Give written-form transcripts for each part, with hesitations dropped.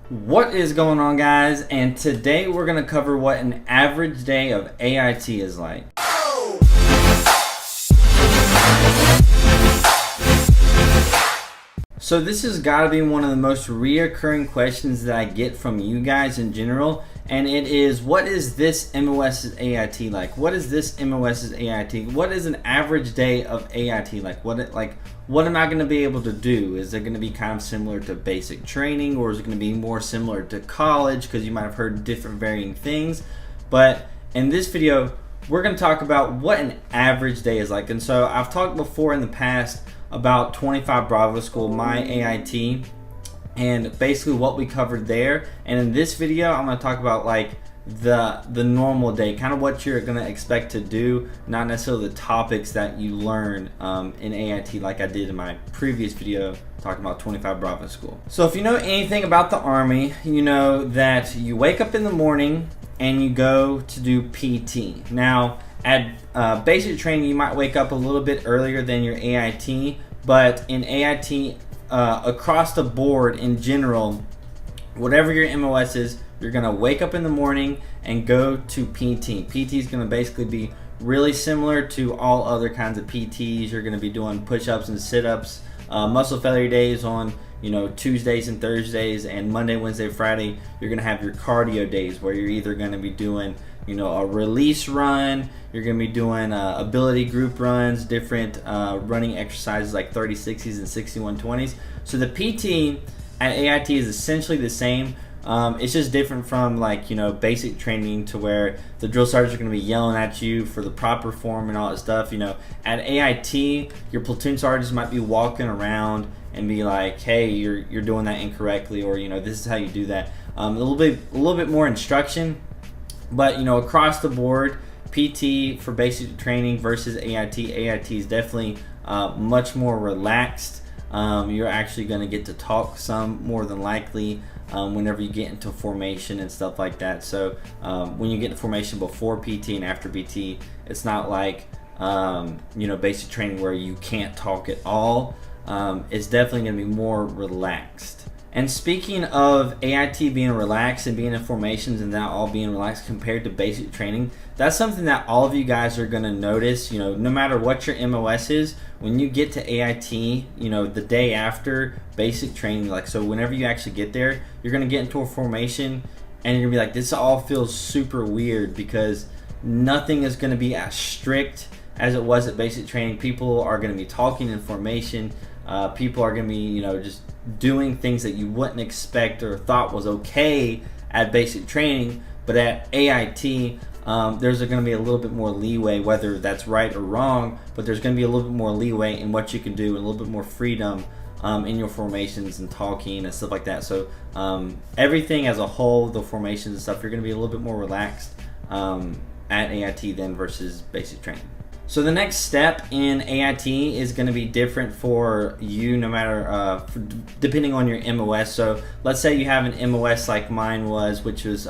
What is going on, guys? And today we're going to cover what an average day of AIT is like. So this has got to be one of the most reoccurring questions that I get from you guys in general, and it is, what is this MOS's AIT like? What is this MOS's AIT? What is an average day of AIT like? What am I going to be able to do? Is it going to be kind of similar to basic training, or is it going to be more similar to college? Because you might have heard different varying things. But in this video, we're going to talk about what an average day is like. And so I've talked before in the past about 25 Bravo School, my AIT, and basically what we covered there. And in this video, I'm going to talk about like the normal day, kind of what you're going to expect to do, not necessarily the topics that you learn in AIT like I did in my previous video talking about 25 Bravo School. So if you know anything about the Army, you know that you wake up in the morning and you go to do PT. Now, at basic training, you might wake up a little bit earlier than your AIT, but in AIT, across the board in general, whatever your MOS is, you're going to wake up in the morning and go to PT. PT is going to basically be really similar to all other kinds of PTs. You're going to be doing push-ups and sit-ups, muscle failure days on Tuesdays and Thursdays, and Monday, Wednesday, Friday, you're going to have your cardio days where you're either going to be doing a release run, you're going to be doing ability group runs, different running exercises like 30, 60s, and 6120s. So the PT at AIT is essentially the same. It's just different from basic training, to where the drill sergeants are going to be yelling at you for the proper form and all that stuff. At AIT, your platoon sergeants might be walking around and be like, "Hey, you're doing that incorrectly," or this is how you do that. A little bit more instruction, but across the board, PT for basic training versus AIT. AIT is definitely much more relaxed. You're actually going to get to talk some, more than likely, whenever you get into formation and stuff like that. So when you get into formation before PT and after PT, it's not like basic training where you can't talk at all. It's definitely going to be more relaxed. And speaking of AIT being relaxed and being in formations and that all being relaxed compared to basic training, that's something that all of you guys are going to notice. No matter what your MOS is, when you get to AIT, the day after basic training, so whenever you actually get there, you're going to get into a formation and you're going to be like, this all feels super weird, because nothing is going to be as strict as it was at basic training. People are going to be talking in formation. People are going to be, just doing things that you wouldn't expect or thought was okay at basic training. But at AIT, there's going to be a little bit more leeway, whether that's right or wrong, but there's going to be a little bit more leeway in what you can do, and a little bit more freedom in your formations and talking and stuff like that. So everything as a whole, the formations and stuff, you're going to be a little bit more relaxed at AIT than versus basic training. So the next step in AIT is going to be different for you, no matter depending on your MOS. So let's say you have an MOS like mine was, which was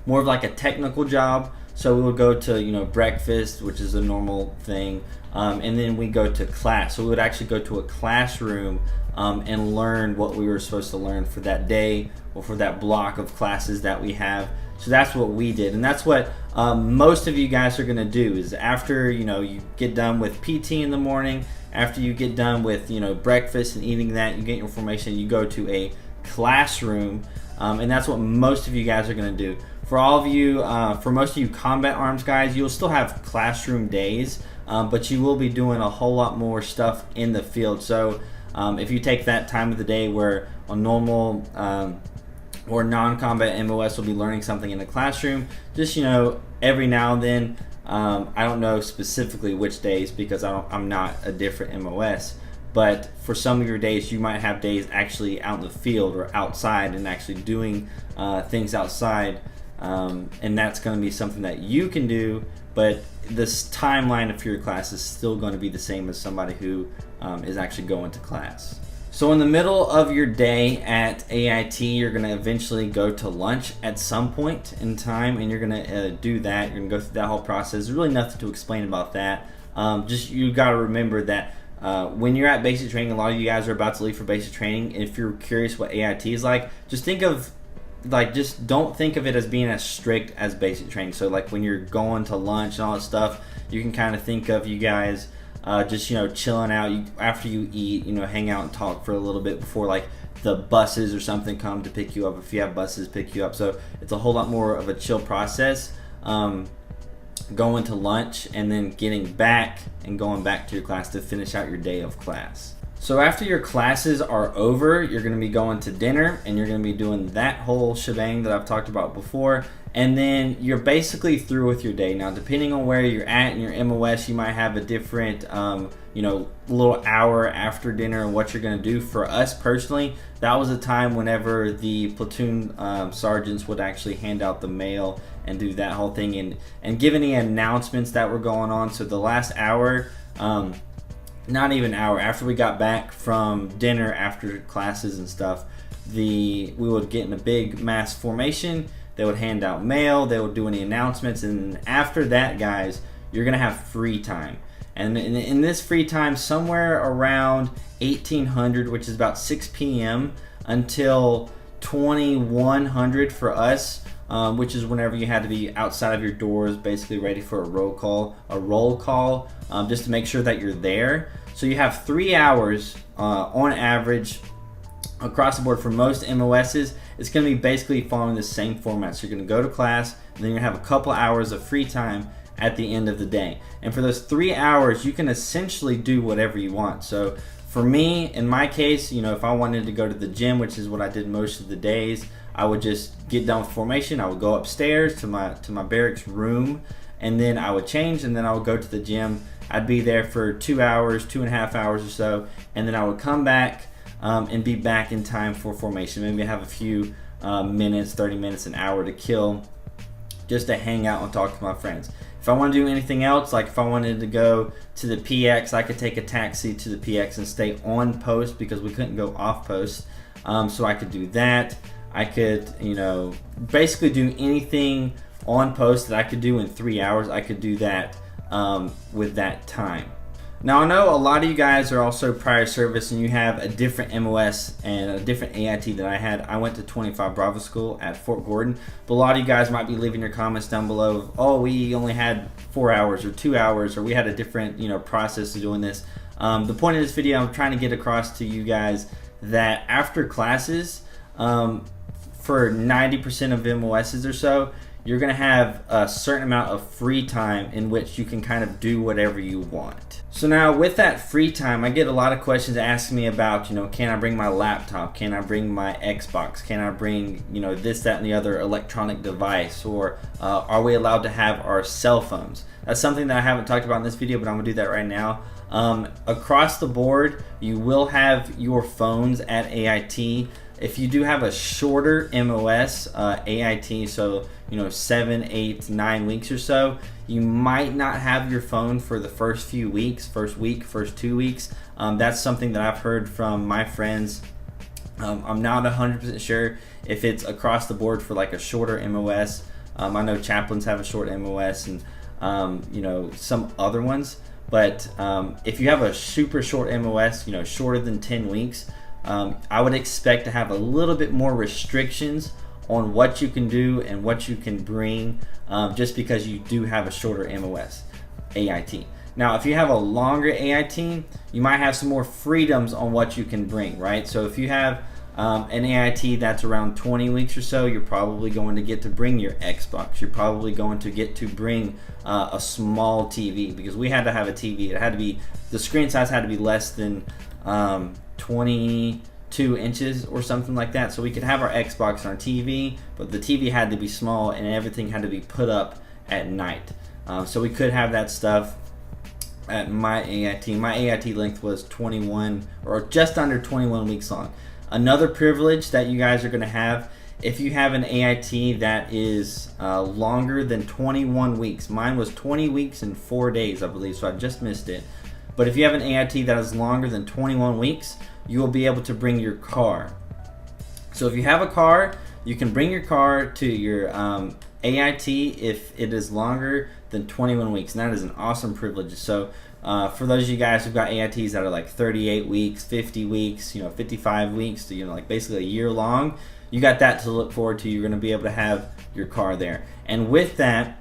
more of like a technical job. So we would go to breakfast, which is a normal thing, and then we go to class. So we would actually go to a classroom and learn what we were supposed to learn for that day or for that block of classes that we have. So that's what we did, and that's what most of you guys are going to do. Is after you get done with PT in the morning, after you get done with breakfast and eating that, you get your formation, you go to a classroom, and that's what most of you guys are going to do. For all of you, for most of you combat arms guys, you'll still have classroom days, but you will be doing a whole lot more stuff in the field. So if you take that time of the day where a normal or non-combat MOS will be learning something in the classroom, just every now and then, I don't know specifically which days, because I'm not a different MOS, but for some of your days you might have days actually out in the field or outside and actually doing things outside, and that's going to be something that you can do, but this timeline of your class is still going to be the same as somebody who is actually going to class. So in the middle of your day at AIT, you're going to eventually go to lunch at some point in time, and you're going to do that. You're going to go through that whole process. There's really nothing to explain about that. Just you got to remember that when you're at basic training, a lot of you guys are about to leave for basic training. If you're curious what AIT is like, just think of like, just don't think of it as being as strict as basic training. So like when you're going to lunch and all that stuff, you can kind of think of you guys just, you know, chilling out after you eat, you know, hang out and talk for a little bit before like the buses or something come to pick you up, if you have buses pick you up. So it's a whole lot more of a chill process, going to lunch and then getting back and going back to your class to finish out your day of class. So after your classes are over, you're going to be going to dinner, and you're going to be doing that whole shebang that I've talked about before, and then you're basically through with your day. Now, depending on where you're at in your MOS, you might have a different, you know, little hour after dinner and what you're going to do. For us personally, that was a time whenever the platoon sergeants would actually hand out the mail and do that whole thing and give any announcements that were going on. So the last hour, not even an hour after we got back from dinner after classes and stuff, we would get in a big mass formation. They would hand out mail, they would do any announcements, and after that, guys, you're gonna have free time. And in this free time, somewhere around 1800, which is about 6 p.m. until 2100 for us, which is whenever you had to be outside of your doors, basically ready for a roll call, just to make sure that you're there. So you have 3 hours on average across the board for most MOSs. It's going to be basically following the same format. So you're going to go to class, and then you're going to have a couple hours of free time at the end of the day. And for those 3 hours, you can essentially do whatever you want. So for me, in my case, you know, if I wanted to go to the gym, which is what I did most of the days, I would just get done with formation. I would go upstairs to my barracks room, and then I would change, and then I would go to the gym. I'd be there for 2 hours, 2.5 hours or so, and then I would come back and be back in time for formation. Maybe have a few minutes, 30 minutes, an hour to kill, just to hang out and talk to my friends. If I want to do anything else, like if I wanted to go to the PX, I could take a taxi to the PX and stay on post because we couldn't go off post. So I could do that. I could, you know, basically do anything on post that I could do in 3 hours. I could do that with that time. Now, I know a lot of you guys are also prior service and you have a different MOS and a different AIT that I had. I went to 25 Bravo School at Fort Gordon, but a lot of you guys might be leaving your comments down below of, oh, we only had 4 hours or 2 hours, or we had a different, you know, process of doing this. The point of this video, I'm trying to get across to you guys that after classes, for 90% of MOSs or so, you're going to have a certain amount of free time in which you can kind of do whatever you want. So now with that free time, I get a lot of questions asking me about, you know, can I bring my laptop? Can I bring my Xbox? Can I bring, you know, this, that, and the other electronic device? Or are we allowed to have our cell phones? That's something that I haven't talked about in this video, but I'm going to do that right now. Across the board, you will have your phones at AIT. If you do have a shorter MOS, AIT, so, you know, 7, 8, 9 weeks or so, you might not have your phone for the first few weeks, first week, first 2 weeks. That's something that I've heard from my friends. I'm not 100% sure if it's across the board for like a shorter MOS. I know chaplains have a short MOS and, you know, some other ones. But if you have a super short MOS, you know, shorter than 10 weeks, I would expect to have a little bit more restrictions on what you can do and what you can bring, just because you do have a shorter MOS, AIT. Now, if you have a longer AIT, you might have some more freedoms on what you can bring, right? So if you have an AIT that's around 20 weeks or so, you're probably going to get to bring your Xbox. You're probably going to get to bring a small TV, because we had to have a TV. It had to be, the screen size had to be less than 22 inches or something like that, so we could have our Xbox and our TV, but the TV had to be small and everything had to be put up at night. So we could have that stuff at my AIT. My AIT length was 21 or just under 21 weeks long. Another privilege that you guys are going to have, if you have an AIT that is longer than 21 weeks. Mine was 20 weeks and 4 days, I believe, so I just missed it. But if you have an AIT that is longer than 21 weeks, you will be able to bring your car. So if you have a car, you can bring your car to your AIT if it is longer than 21 weeks. And that is an awesome privilege. So for those of you guys who've got AITs that are like 38 weeks, 50 weeks, you know, 55 weeks, to, you know, like basically a year long, you got that to look forward to. You're going to be able to have your car there. And with that,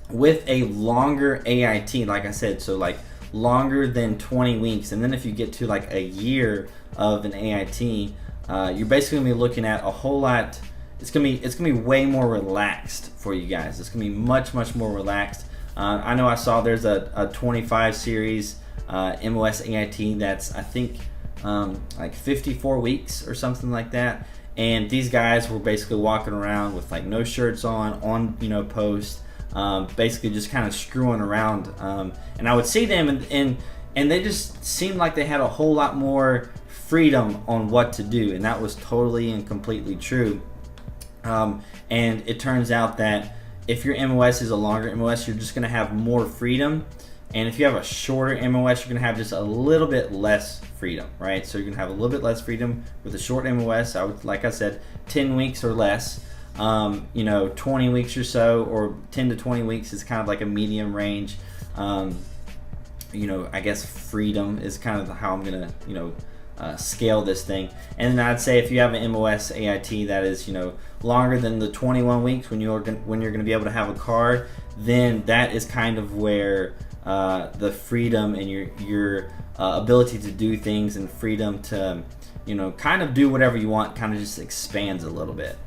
with a longer AIT, like I said, so like longer than 20 weeks, and then if you get to like a year of an AIT, you're basically going to be looking at a whole lot. It's gonna be way more relaxed for you guys. It's gonna be much more relaxed. I know I saw there's a 25 series MOS AIT that's, I think, like 54 weeks or something like that. And these guys were basically walking around with like no shirts on post, basically just kind of screwing around. And I would see them and they just seemed like they had a whole lot more freedom on what to do, and that was totally and completely true. And it turns out that if your MOS is a longer MOS, you're just going to have more freedom. And if you have a shorter MOS, you're going to have just a little bit less freedom, right? So you're going to have a little bit less freedom with a short MOS. Like I said, 10 weeks or less. 20 weeks or so, or 10 to 20 weeks is kind of like a medium range. I guess freedom is kind of how I'm going to, scale this thing. And then I'd say if you have an MOS AIT that is longer than the 21 weeks when you're going to be able to have a car, then that is kind of where the freedom and your ability to do things and freedom to kind of do whatever you want kind of just expands a little bit.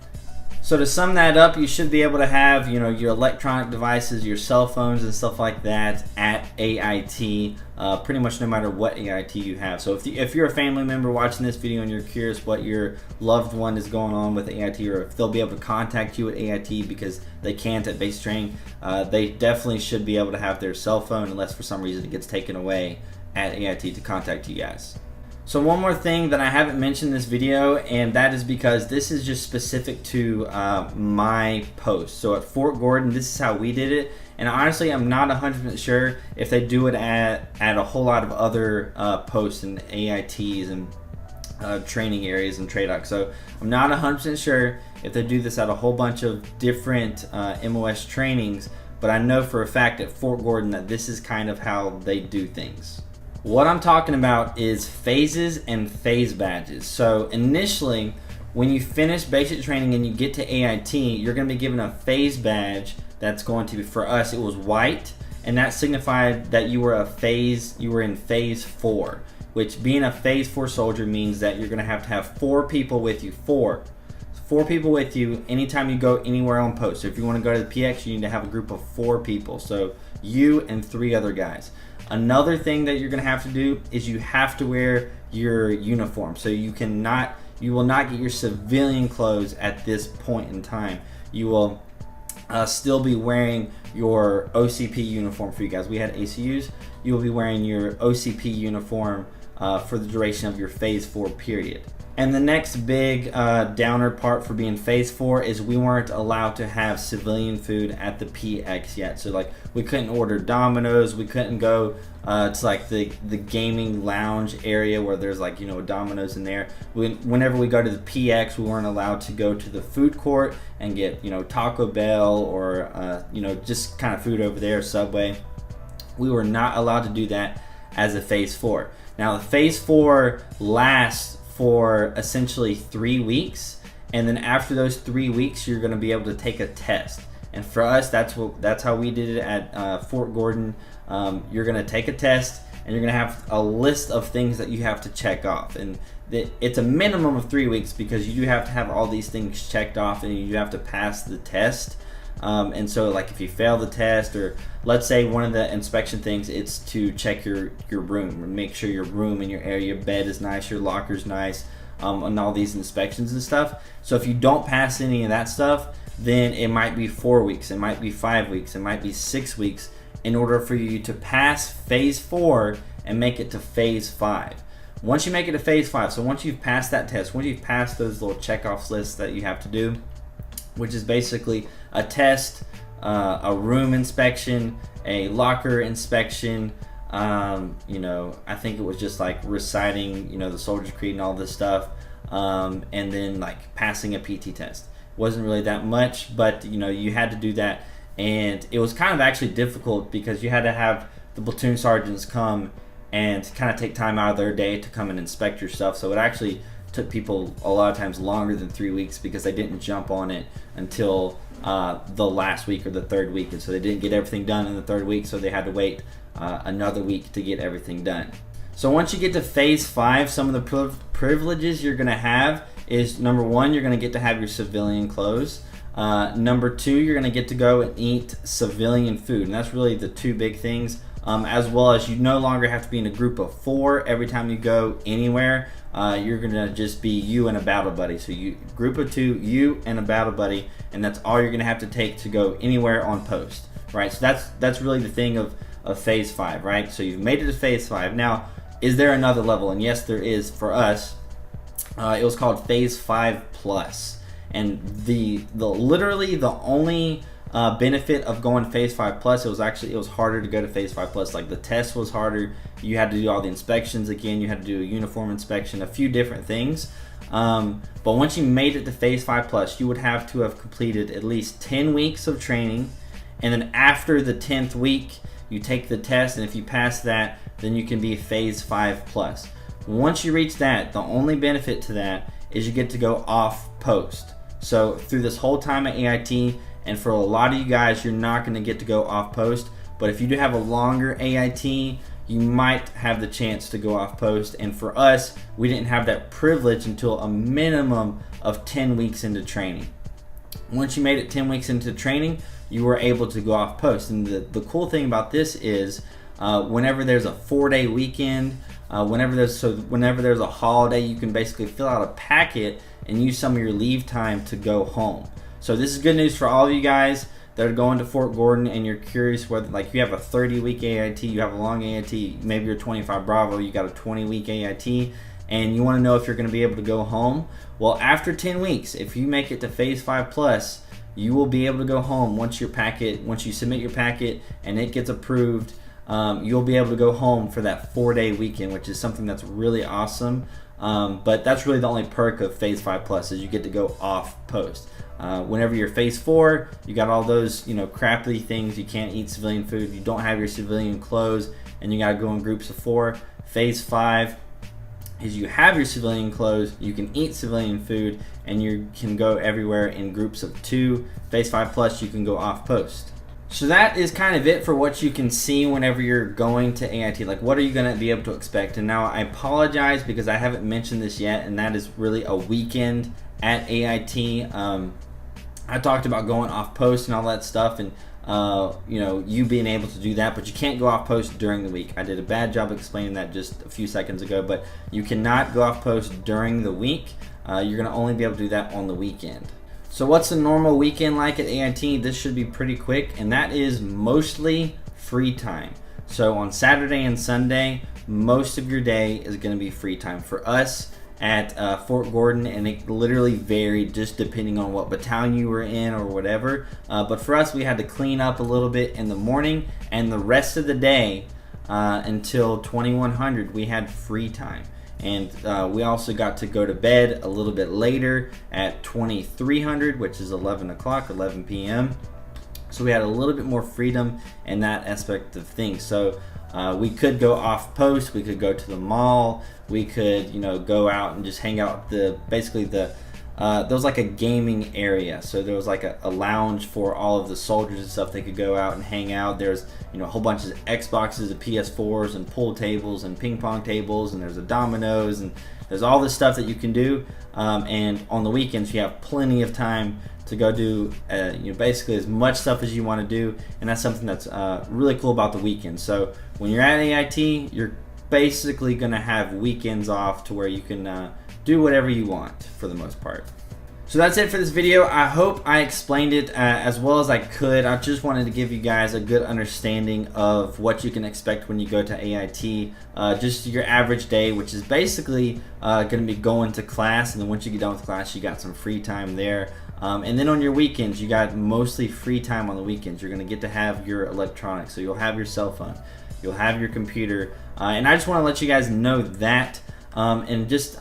So to sum that up, you should be able to have your electronic devices, your cell phones and stuff like that at AIT, pretty much no matter what AIT you have. So if you're a family member watching this video and you're curious what your loved one is going on with AIT, or if they'll be able to contact you at AIT because they can't at base training, they definitely should be able to have their cell phone, unless for some reason it gets taken away at AIT, to contact you guys. So one more thing that I haven't mentioned in this video, and that is because this is just specific to my post. So at Fort Gordon, this is how we did it. And honestly, I'm not 100% sure if they do it at a whole lot of other posts and AITs and training areas and TradeOx. So I'm not 100% sure if they do this at a whole bunch of different MOS trainings, but I know for a fact at Fort Gordon that this is kind of how they do things. What I'm talking about is phases and phase badges. So initially, when you finish basic training and you get to AIT, you're going to be given a phase badge that's going to be, for us, it was white, and that signified that you were in phase 4, which, being a phase 4 soldier, means that you're going to have 4 people with you. Four people with you anytime you go anywhere on post. So if you want to go to the PX, you need to have a group of 4 people. So you and 3 other guys. Another thing that you're going to have to do is you have to wear your uniform. So you will not get your civilian clothes at this point in time. You will still be wearing your OCP uniform for you guys. We had ACUs. You will be wearing your OCP uniform for the duration of your phase 4 period. And the next big downer part for being phase 4 is we weren't allowed to have civilian food at the PX yet. So like, we couldn't order Domino's, we couldn't go to like the gaming lounge area where there's like Domino's in there. Whenever we go to the PX, we weren't allowed to go to the food court and get Taco Bell or just kind of food over there, Subway. We were not allowed to do that as a phase 4. Now the phase 4 lasts for essentially 3 weeks, and then after those 3 weeks you're going to be able to take a test. And for us, that's how we did it at Fort Gordon. You're going to take a test, and you're going to have a list of things that you have to check off, and it's a minimum of 3 weeks because you do have to have all these things checked off, and you have to pass the test. And so like, if you fail the test, or let's say one of the inspection things, it's to check your room and make sure your room and your area, your bed is nice, your locker's nice, and all these inspections and stuff. So if you don't pass any of that stuff, then it might be 4 weeks, it might be 5 weeks, it might be 6 weeks in order for you to pass phase 4 and make it to phase 5. Once you make it to phase 5, so once you've passed that test, once you've passed those little checkoff lists that you have to do, which is basically a test, a room inspection, a locker inspection, I think it was just like reciting, the Soldier's Creed and all this stuff, and then like passing a PT test. Wasn't really that much, but you had to do that, and it was kind of actually difficult because you had to have the platoon sergeants come and kind of take time out of their day to come and inspect your stuff. So it actually took people a lot of times longer than 3 weeks because they didn't jump on it until the last week or the third week, and so they didn't get everything done in the third week, so they had to wait another week to get everything done. So once you get to phase 5, some of the privileges you're going to have is, number 1, you're going to get to have your civilian clothes. Number 2, you're going to get to go and eat civilian food, and that's really the 2 big things. As well as you no longer have to be in a group of 4 every time you go anywhere. You're going to just be you and a battle buddy. So you group of 2, you and a battle buddy, and that's all you're going to have to take to go anywhere on post, right? So that's really the thing of phase 5, right? So you've made it to phase 5. Now, is there another level? And yes, there is for us. It was called phase 5 plus, and the literally the only benefit of going phase 5 plus, it was harder to go to phase 5 plus. Like, the test was harder. You had to do all the inspections again. You had to do a uniform inspection, a few different things. But once you made it to phase 5 plus, you would have to have completed at least 10 weeks of training, and then after the 10th week you take the test, and if you pass that, then you can be phase 5 plus. Once you reach that, the only benefit to that is you get to go off post. So through this whole time at AIT, and for a lot of you guys, you're not going to get to go off post, but if you do have a longer AIT, you might have the chance to go off post. And for us, we didn't have that privilege until a minimum of 10 weeks into training. Once you made it 10 weeks into training, you were able to go off post. And the cool thing about this is whenever there's a 4-day weekend, whenever there's a holiday, you can basically fill out a packet and use some of your leave time to go home. So this is good news for all of you guys that are going to Fort Gordon and you're curious whether, like, you have a 30-week AIT, you have a long AIT, maybe you're 25 Bravo, you got a 20-week AIT, and you want to know if you're going to be able to go home. Well, after 10 weeks, if you make it to phase 5 plus, you will be able to go home once you submit your packet and it gets approved. You'll be able to go home for that 4-day weekend, which is something that's really awesome. But that's really the only perk of phase 5 plus, is you get to go off post. Whenever you're phase 4, you got all those crappy things. You can't eat civilian food, you don't have your civilian clothes, and you got to go in groups of 4. Phase 5 is you have your civilian clothes, you can eat civilian food, and you can go everywhere in groups of 2. Phase 5 plus, you can go off post. So that is kind of it for what you can see whenever you're going to AIT. Like, what are you going to be able to expect? And now I apologize because I haven't mentioned this yet, and that is really a weekend at AIT. I talked about going off post and all that stuff, and you being able to do that, but you can't go off post during the week. I did a bad job explaining that just a few seconds ago, but you cannot go off post during the week. You're going to only be able to do that on the weekend. So what's a normal weekend like at AIT? This should be pretty quick, and that is mostly free time. So on Saturday and Sunday, most of your day is going to be free time. For us at Fort Gordon, and it literally varied just depending on what battalion you were in or whatever. But for us, we had to clean up a little bit in the morning, and the rest of the day until 2100, we had free time. And we also got to go to bed a little bit later at 2300, which is 11 o'clock, 11 p.m. So we had a little bit more freedom in that aspect of things. So we could go off post, we could go to the mall, we could go out and just hang out. There was like a gaming area, so there was like a lounge for all of the soldiers and stuff. They could go out and hang out. There's a whole bunch of Xboxes and PS4s and pool tables and ping pong tables, and there's a dominoes, and there's all this stuff that you can do. And on the weekends, you have plenty of time to go do basically as much stuff as you want to do, and that's something that's really cool about the weekend. So when you're at AIT, you're basically going to have weekends off to where you can do whatever you want for the most part. So that's it for this video. I hope I explained it as well as I could. I just wanted to give you guys a good understanding of what you can expect when you go to AIT. Just your average day, which is basically going to be going to class, and then once you get done with class, you got some free time there. And then on your weekends, you got mostly free time on the weekends. You're going to get to have your electronics, so you'll have your cell phone, you'll have your computer, and I just want to let you guys know that. And just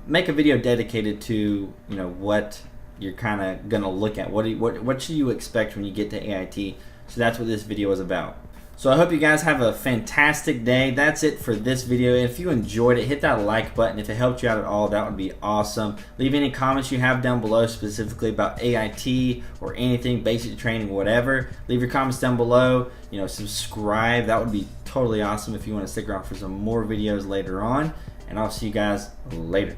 make a video dedicated to what you're kind of gonna look at. What should you expect when you get to AIT? So that's what this video is about. So I hope you guys have a fantastic day. That's it for this video. If you enjoyed it, hit that like button. If it helped you out at all, that would be awesome. Leave any comments you have down below specifically about AIT or anything, basic training, whatever. Leave your comments down below. You know, subscribe. That would be totally awesome if you want to stick around for some more videos later on. And I'll see you guys later.